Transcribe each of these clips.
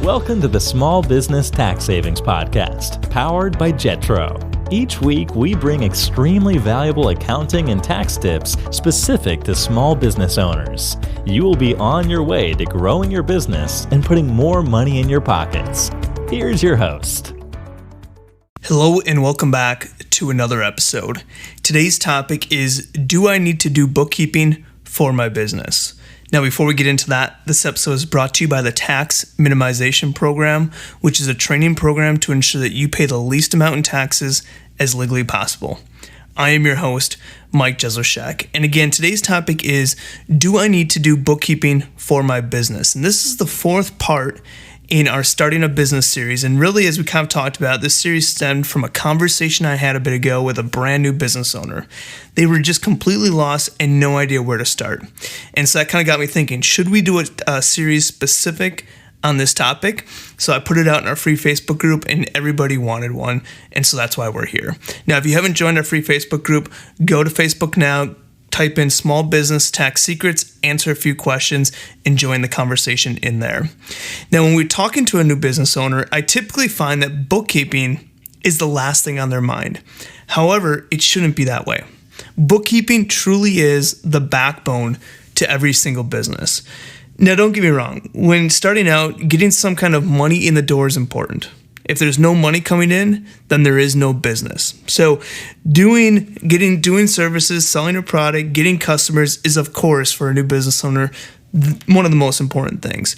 Welcome to the Small Business Tax Savings Podcast, powered by Jetro. Each week, we bring extremely valuable accounting and tax tips specific to small business owners. You will be on your way to growing your business and putting more money in your pockets. Here's your host. Hello and welcome back to another episode. Today's topic is, do I need to do bookkeeping for my business? Now, before we get into that, this episode is brought to you by the Tax Minimization Program, which is a training program to ensure that you pay the least amount in taxes as legally possible. I am your host, Mike Jesowshek. And again, today's topic is, do I need to do bookkeeping for my business? And this is the fourth part in our Starting a Business series. And really, as we kind of talked about, this series stemmed from a conversation I had a bit ago with a brand new business owner. They were just completely lost and no idea where to start. And so that kind of got me thinking, should we do a series specific on this topic? So I put it out in our free Facebook group and everybody wanted one. And so that's why we're here. Now, if you haven't joined our free Facebook group, go to Facebook now, type in Small Business Tax Secrets, answer a few questions, and join the conversation in there. Now, when we're talking to a new business owner, I typically find that bookkeeping is the last thing on their mind. However, it shouldn't be that way. Bookkeeping truly is the backbone to every single business. Now, don't get me wrong. When starting out, getting some kind of money in the door is important. If there's no money coming in, then there is no business. So doing services, selling a product, getting customers is, of course, for a new business owner, one of the most important things.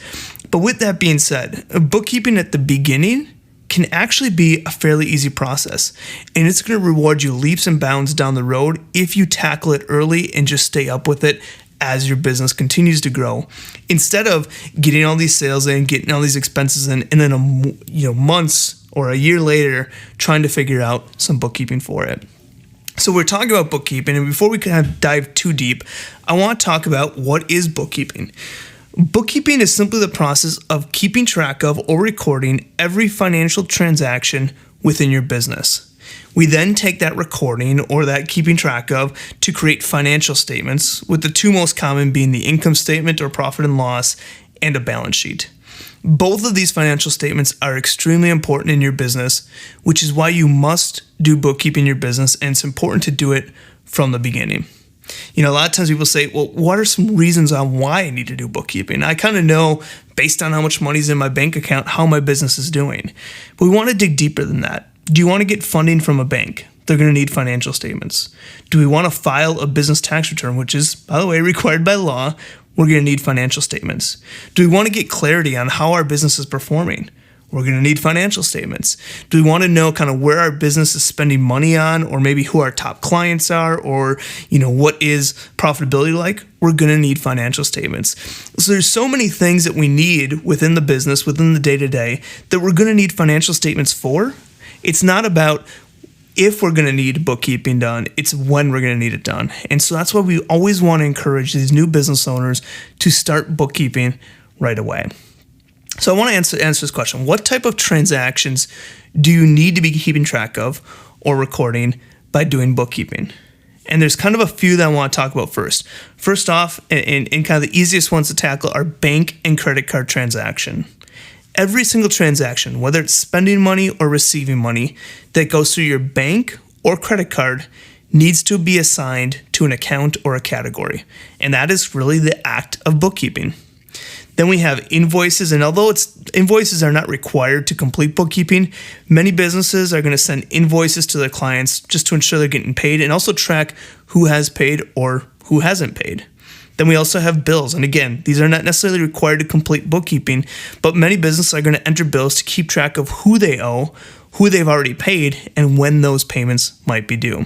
But with that being said, bookkeeping at the beginning can actually be a fairly easy process. And it's going to reward you leaps and bounds down the road if you tackle it early and just stay up with it as your business continues to grow, instead of getting all these sales in, getting all these expenses in, and then months or a year later trying to figure out some bookkeeping for it. So we're talking about bookkeeping, and before we kind of dive too deep, I want to talk about what is bookkeeping. Bookkeeping is simply the process of keeping track of or recording every financial transaction within your business. We then take that recording or that keeping track of to create financial statements, with the two most common being the income statement or profit and loss and a balance sheet. Both of these financial statements are extremely important in your business, which is why you must do bookkeeping in your business, and it's important to do it from the beginning. A lot of times people say, well, what are some reasons on why I need to do bookkeeping? I kind of know based on how much money's in my bank account how my business is doing. But we want to dig deeper than that. Do you want to get funding from a bank? They're going to need financial statements. Do we want to file a business tax return, which is, by the way, required by law? We're going to need financial statements. Do we want to get clarity on how our business is performing? We're going to need financial statements. Do we want to know kind of where our business is spending money on, or maybe who our top clients are, or what is profitability like? We're going to need financial statements. So there's so many things that we need within the business, within the day-to-day, that we're going to need financial statements for. It's not about if we're going to need bookkeeping done, it's when we're going to need it done. And so that's why we always want to encourage these new business owners to start bookkeeping right away. So I want to answer this question. What type of transactions do you need to be keeping track of or recording by doing bookkeeping? And there's kind of a few that I want to talk about first. First off, and kind of the easiest ones to tackle, are bank and credit card transaction. Every single transaction, whether it's spending money or receiving money that goes through your bank or credit card, needs to be assigned to an account or a category. And that is really the act of bookkeeping. Then we have invoices, and although invoices are not required to complete bookkeeping, many businesses are going to send invoices to their clients just to ensure they're getting paid, and also track who has paid or who hasn't paid. Then we also have bills. And again, these are not necessarily required to complete bookkeeping, but many businesses are going to enter bills to keep track of who they owe, who they've already paid, and when those payments might be due.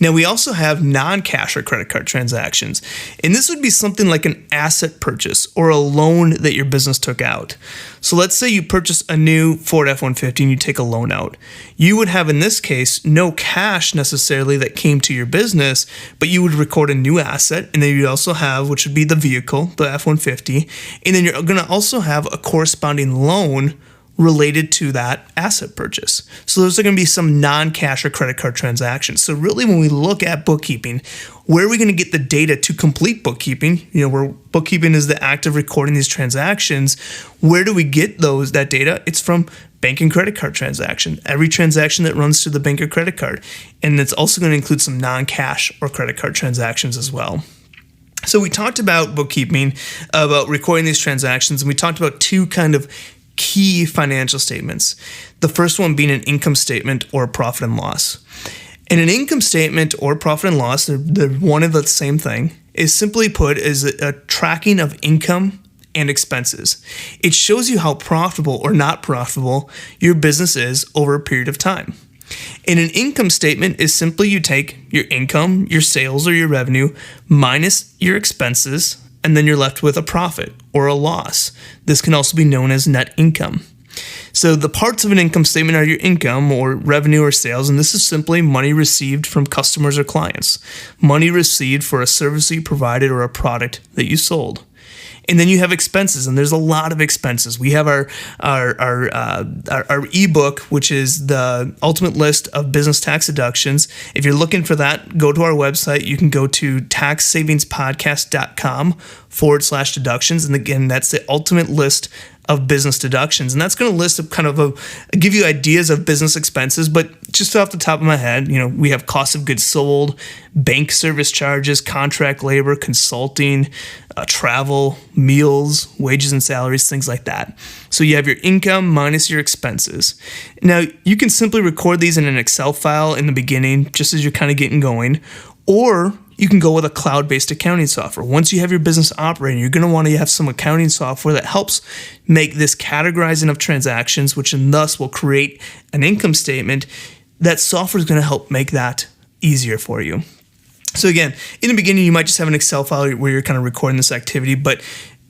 Now, we also have non-cash or credit card transactions, and this would be something like an asset purchase or a loan that your business took out. So let's say you purchase a new Ford F-150 and you take a loan out. You would have, in this case, no cash necessarily that came to your business, but you would record a new asset, and then you'd also have, which would be the vehicle, the F-150, and then you're going to also have a corresponding loan related to that asset purchase. So those are going to be some non-cash or credit card transactions. So really, when we look at bookkeeping, where are we going to get the data to complete bookkeeping? Where bookkeeping is the act of recording these transactions. Where do we get that data? It's from bank and credit card transaction. Every transaction that runs through the bank or credit card. And it's also going to include some non-cash or credit card transactions as well. So we talked about bookkeeping, about recording these transactions, and we talked about two kind of key financial statements. The first one being an income statement or a profit and loss. And an income statement or profit and loss, they're one and the same thing, is simply put as a tracking of income and expenses. It shows you how profitable or not profitable your business is over a period of time. And an income statement is simply you take your income, your sales or your revenue, minus your expenses, and then you're left with a profit or a loss. This can also be known as net income. So the parts of an income statement are your income or revenue or sales, and this is simply money received from customers or clients, money received for a service you provided or a product that you sold. And then you have expenses, and there's a lot of expenses. We have our ebook, which is the ultimate list of business tax deductions. If you're looking for that, go to our website. You can go to taxsavingspodcast.com/deductions. And again, that's the ultimate list of business deductions. And that's going to list give you ideas of business expenses, but just off the top of my head, we have cost of goods sold, bank service charges, contract labor, consulting, travel, meals, wages and salaries, things like that. So you have your income minus your expenses. Now, you can simply record these in an Excel file in the beginning, just as you're kind of getting going, or you can go with a cloud-based accounting software. Once you have your business operating, you're going to want to have some accounting software that helps make this categorizing of transactions, which and thus will create an income statement. That software is going to help make that easier for you. So again, in the beginning, you might just have an Excel file where you're kind of recording this activity, but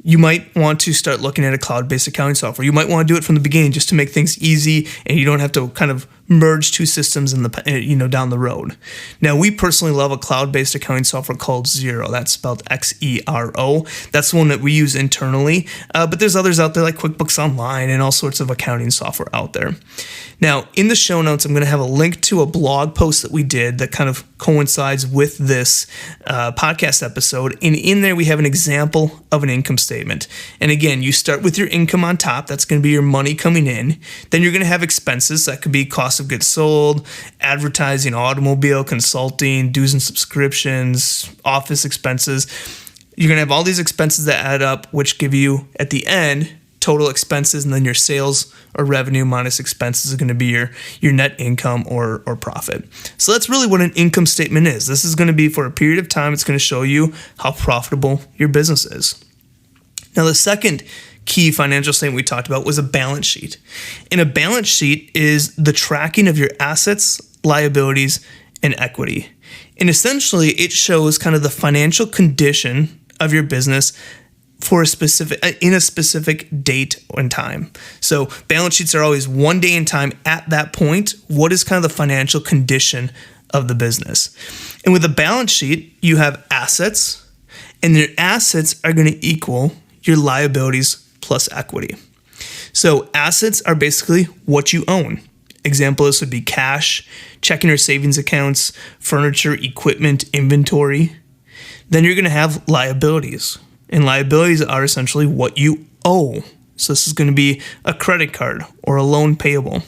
you might want to start looking at a cloud-based accounting software. You might want to do it from the beginning just to make things easy, and you don't have to kind of merge two systems down the road. Now, we personally love a cloud-based accounting software called Xero. That's spelled Xero. That's the one that we use internally, but there's others out there like QuickBooks Online and all sorts of accounting software out there. Now, in the show notes, I'm going to have a link to a blog post that we did that kind of coincides with this podcast episode. And in there, we have an example of an income statement. And again, you start with your income on top. That's going to be your money coming in. Then you're going to have expenses. That could be cost of goods sold, advertising, automobile, consulting, dues and subscriptions, office expenses. You're going to have all these expenses that add up, which give you, at the end, total expenses, and then your sales or revenue minus expenses is going to be your net income or profit. So that's really what an income statement is. This is going to be for a period of time. It's going to show you how profitable your business is. Now, the second key financial statement we talked about was a balance sheet. And a balance sheet is the tracking of your assets, liabilities, and equity. And essentially, it shows kind of the financial condition of your business for a specific date and time. So balance sheets are always one day in time. At that point, what is kind of the financial condition of the business? And with a balance sheet, you have assets, and your assets are going to equal your liabilities plus equity. So assets are basically what you own. Example, this would be cash, checking or savings accounts, furniture, equipment, inventory. Then you're going to have liabilities. And liabilities are essentially what you owe. So this is going to be a credit card or a loan payable.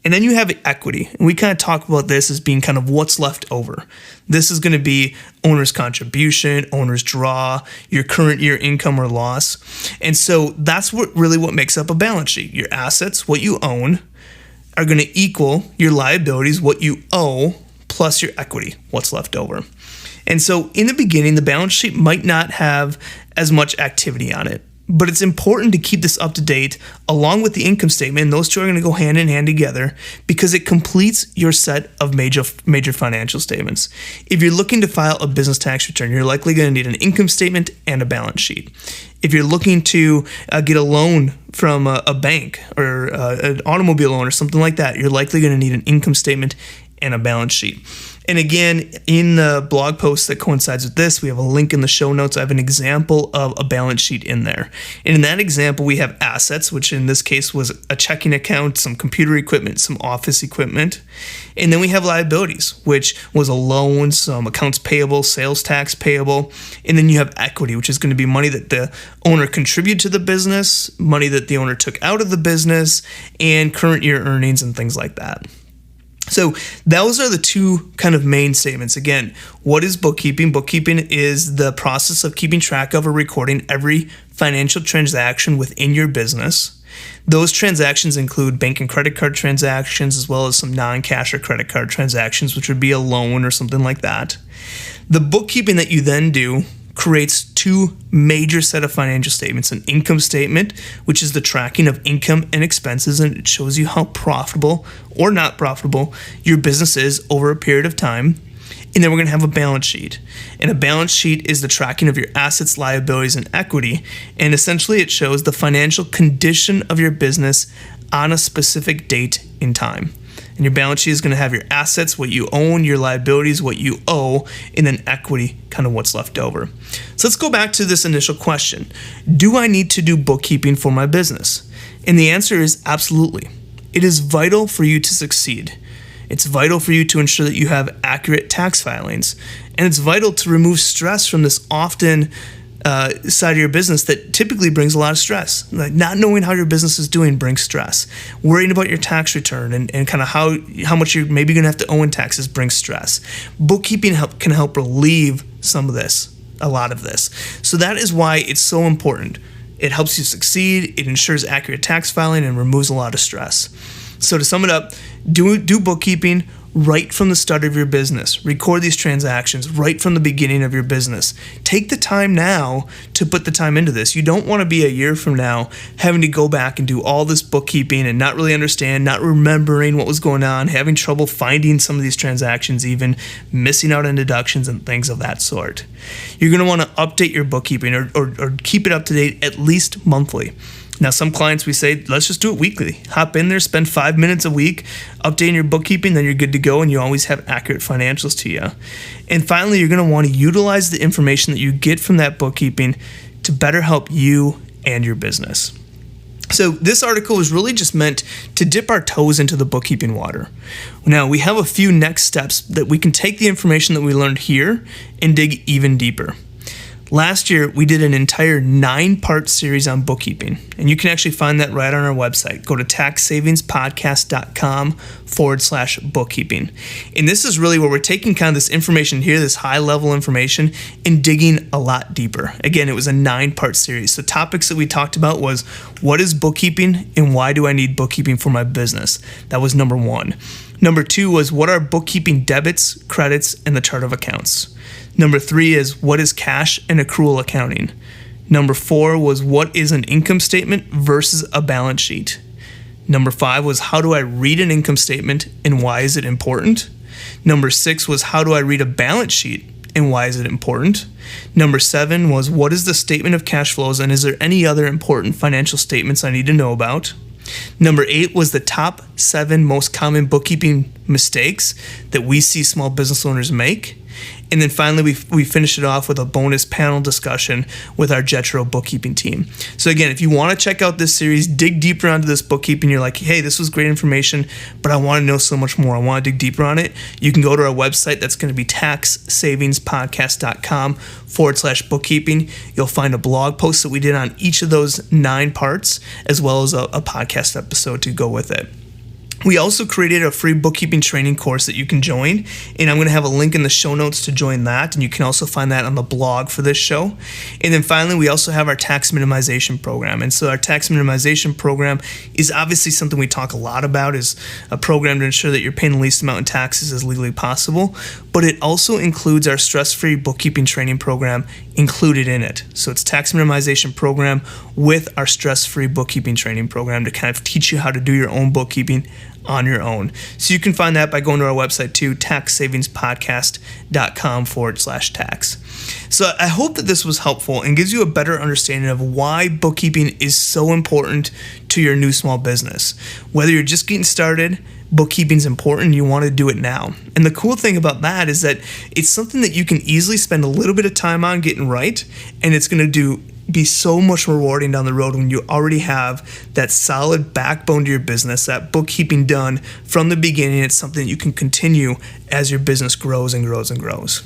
And then you have equity. And we kind of talk about this as being kind of what's left over. This is going to be owner's contribution, owner's draw, your current year income or loss. And so that's what makes up a balance sheet. Your assets, what you own, are going to equal your liabilities, what you owe, plus your equity, what's left over. And so in the beginning, the balance sheet might not have as much activity on it, but it's important to keep this up to date along with the income statement. And those two are going to go hand in hand together because it completes your set of major financial statements. If you're looking to file a business tax return, you're likely going to need an income statement and a balance sheet. If you're looking to get a loan from a bank or an automobile loan or something like that, you're likely going to need an income statement and a balance sheet. And again, in the blog post that coincides with this, we have a link in the show notes. I have an example of a balance sheet in there. And in that example, we have assets, which in this case was a checking account, some computer equipment, some office equipment. And then we have liabilities, which was a loan, some accounts payable, sales tax payable. And then you have equity, which is going to be money that the owner contributed to the business, money that the owner took out of the business, and current year earnings and things like that. So those are the two kind of main statements. Again, what is bookkeeping? Bookkeeping is the process of keeping track of or recording every financial transaction within your business. Those transactions include bank and credit card transactions, as well as some non-cash or credit card transactions, which would be a loan or something like that. The bookkeeping that you then do creates two major set of financial statements: an income statement, which is the tracking of income and expenses, and it shows you how profitable or not profitable your business is over a period of time. And then we're going to have a balance sheet. And a balance sheet is the tracking of your assets, liabilities, and equity. And essentially it shows the financial condition of your business on a specific date in time. And your balance sheet is going to have your assets, what you own, your liabilities, what you owe, and then equity, kind of what's left over. So let's go back to this initial question. Do I need to do bookkeeping for my business? And the answer is absolutely. It is vital for you to succeed. It's vital for you to ensure that you have accurate tax filings. And it's vital to remove stress from this often side of your business that typically brings a lot of stress. Like not knowing how your business is doing brings stress. Worrying about your tax return and kind of how much you're maybe going to have to owe in taxes brings stress. Bookkeeping can help relieve some of this, a lot of this. So that is why it's so important. It helps you succeed, it ensures accurate tax filing, and removes a lot of stress. So to sum it up, do bookkeeping right from the start of your business. Record these transactions right from the beginning of your business. Take the time now to put the time into this. You don't want to be a year from now having to go back and do all this bookkeeping and not really understand, not remembering what was going on, having trouble finding some of these transactions, even missing out on deductions and things of that sort. You're going to want to update your bookkeeping or keep it up to date at least monthly. Now, some clients, we say, let's just do it weekly. Hop in there, spend 5 minutes a week updating your bookkeeping, then you're good to go, and you always have accurate financials to you. And finally, you're going to want to utilize the information that you get from that bookkeeping to better help you and your business. So this article is really just meant to dip our toes into the bookkeeping water. Now, we have a few next steps that we can take the information that we learned here and dig even deeper. Last year, we did an entire 9-part series on bookkeeping, and you can actually find that right on our website. Go to taxsavingspodcast.com/bookkeeping. And this is really where we're taking kind of this information here, this high-level information, and digging a lot deeper. Again, it was a 9-part series. So topics that we talked about was, what is bookkeeping and why do I need bookkeeping for my business? That was number 1. Number 2 was, what are bookkeeping debits, credits, and the chart of accounts? Number 3 is, what is cash and accrual accounting? Number 4 was, what is an income statement versus a balance sheet? Number 5 was, how do I read an income statement and why is it important? Number 6 was, how do I read a balance sheet and why is it important? Number 7 was, what is the statement of cash flows and is there any other important financial statements I need to know about? Number 8 was the top 7 most common bookkeeping mistakes that we see small business owners make. And then finally, we finished it off with a bonus panel discussion with our Jetro bookkeeping team. So again, if you want to check out this series, dig deeper onto this bookkeeping, you're like, hey, this was great information, but I want to know so much more. I want to dig deeper on it. You can go to our website. That's going to be taxsavingspodcast.com/bookkeeping. You'll find a blog post that we did on each of those 9 parts, as well as a podcast episode to go with it. We also created a free bookkeeping training course that you can join, and I'm going to have a link in the show notes to join that, and you can also find that on the blog for this show. And then finally, we also have our tax minimization program. And so our tax minimization program is obviously something we talk a lot about, is a program to ensure that you're paying the least amount in taxes as legally possible, but it also includes our stress-free bookkeeping training program included in it. So it's tax minimization program with our stress-free bookkeeping training program to kind of teach you how to do your own bookkeeping on your own. So you can find that by going to our website too, taxsavingspodcast.com/tax. So I hope that this was helpful and gives you a better understanding of why bookkeeping is so important to your new small business. Whether you're just getting started, bookkeeping is important, you want to do it now. And the cool thing about that is that it's something that you can easily spend a little bit of time on getting right, and it's going to be so much rewarding down the road when you already have that solid backbone to your business, that bookkeeping done from the beginning. It's something that you can continue as your business grows and grows and grows.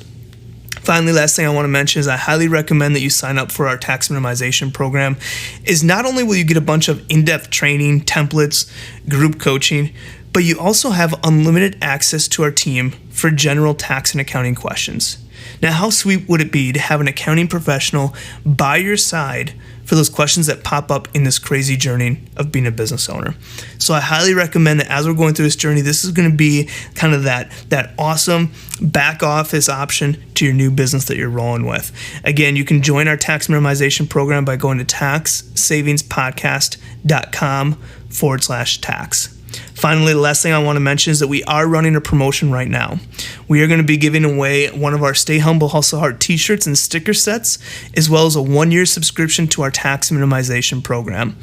Finally, last thing I want to mention is I highly recommend that you sign up for our tax minimization program. Is not only will you get a bunch of in-depth training, templates, group coaching, but you also have unlimited access to our team for general tax and accounting questions. Now, how sweet would it be to have an accounting professional by your side for those questions that pop up in this crazy journey of being a business owner? So I highly recommend that as we're going through this journey, this is going to be kind of that awesome back office option to your new business that you're rolling with. Again, you can join our tax minimization program by going to taxsavingspodcast.com/tax. Finally, the last thing I want to mention is that we are running a promotion right now. We are going to be giving away one of our Stay Humble, Hustle Hard t-shirts and sticker sets, as well as a 1-year subscription to our tax minimization program.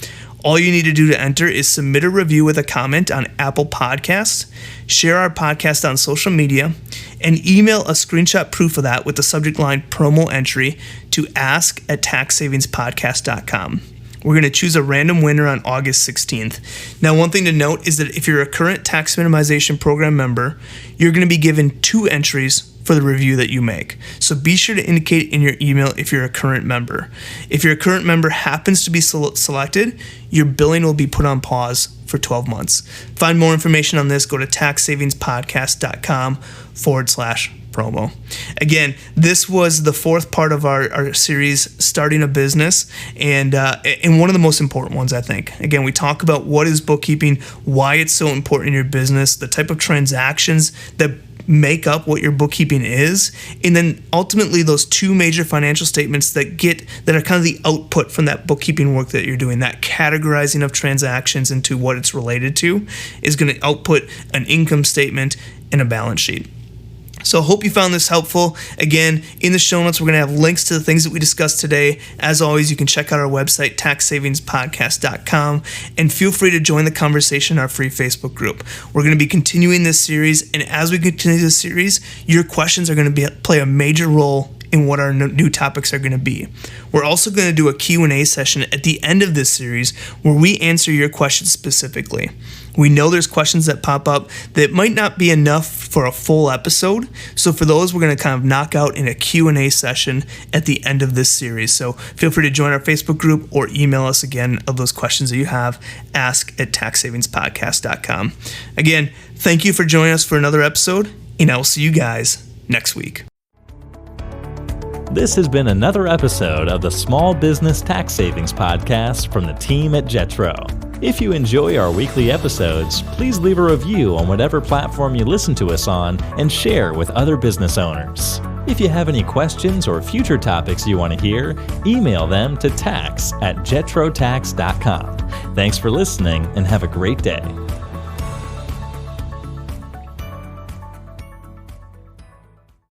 All you need to do to enter is submit a review with a comment on Apple Podcasts, share our podcast on social media, and email a screenshot proof of that with the subject line promo entry to ask@taxsavingspodcast.com. We're going to choose a random winner on August 16th. Now, one thing to note is that if you're a current tax minimization program member, you're going to be given 2 entries for the review that you make. So be sure to indicate in your email if you're a current member. If your current member happens to be selected, your billing will be put on pause for 12 months. Find more information on this, go to taxsavingspodcast.com/promo. Again, this was the 4th part of our series, Starting a Business, and one of the most important ones, I think. Again, we talk about what is bookkeeping, why it's so important in your business, the type of transactions that make up what your bookkeeping is, and then ultimately those 2 major financial statements that are kind of the output from that bookkeeping work that you're doing. That categorizing of transactions into what it's related to is going to output an income statement and a balance sheet. So I hope you found this helpful. Again, in the show notes, we're going to have links to the things that we discussed today. As always, you can check out our website, taxsavingspodcast.com, and feel free to join the conversation in our free Facebook group. We're going to be continuing this series, and as we continue this series, your questions are going to play a major role in what our new topics are going to be. We're also going to do a Q&A session at the end of this series where we answer your questions specifically. We know there's questions that pop up that might not be enough for a full episode, so for those, we're going to kind of knock out in a Q&A session at the end of this series. So feel free to join our Facebook group or email us again of those questions that you have, ask@taxsavingspodcast.com. Again, thank you for joining us for another episode, and I will see you guys next week. This has been another episode of the Small Business Tax Savings Podcast from the team at Jetro. If you enjoy our weekly episodes, please leave a review on whatever platform you listen to us on and share with other business owners. If you have any questions or future topics you want to hear, email them to tax@jetrotax.com. Thanks for listening and have a great day.